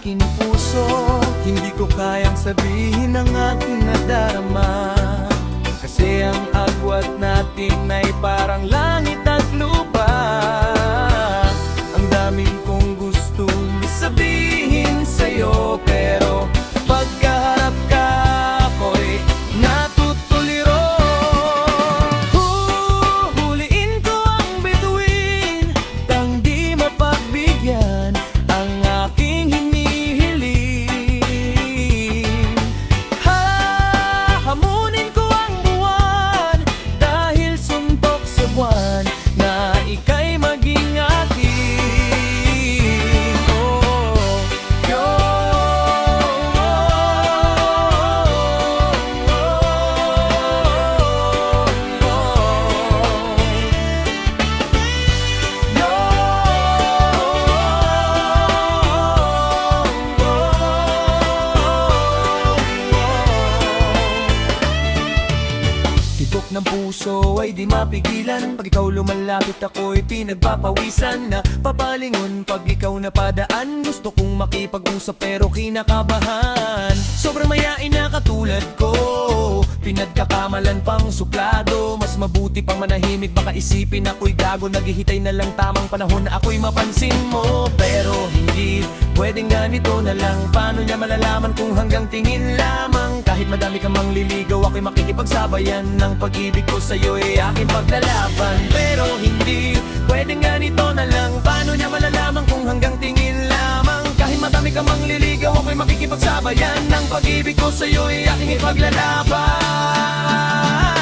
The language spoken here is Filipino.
aking puso. Hindi ko kayang sabihin ang aking nadarama, kasi ang agwat natin ay parang langit at lupa. Ang daming kong gustong sabihin sa'yo, pero pagkaharap ka ako'y natutuliro. Huhuliin ko ang bituin, tang di mapagbigyan ang aking hinihiling. Hahamunin ko ang buwan, dahil suntok sa buwan na ika'y maging akin. Tibok ng puso ay di mapigilan, pag ikaw lumalapit ako'y pinagpapawisan. Na papalingon pag ikaw napadaan, gusto kong makipag-usap pero kinakabahan. Sobrang mayain na katulad ko, pinagkakamalan pang suplado. Mas mabuti pang manahimik, baka isipin ako'y gago. Naghihintay na lang tamang panahon na ako'y mapansin mo. Pero hindi pwedeng ganito na lang, paano niya malalaman kung hanggang tingin lamang? Kahit madami ka mang liligaw, ako'y makikipagsabayan. Ang pag-ibig ko sa'yo ay aking paglalaban. Pero hindi pwedeng ganito na lang, paano niya malalaman kung hanggang tingin lamang? Kahit madami ka mang liligaw, ako'y makikipagsabayan. Ang pag-ibig ko sa'yo ay aking ipaglalaban.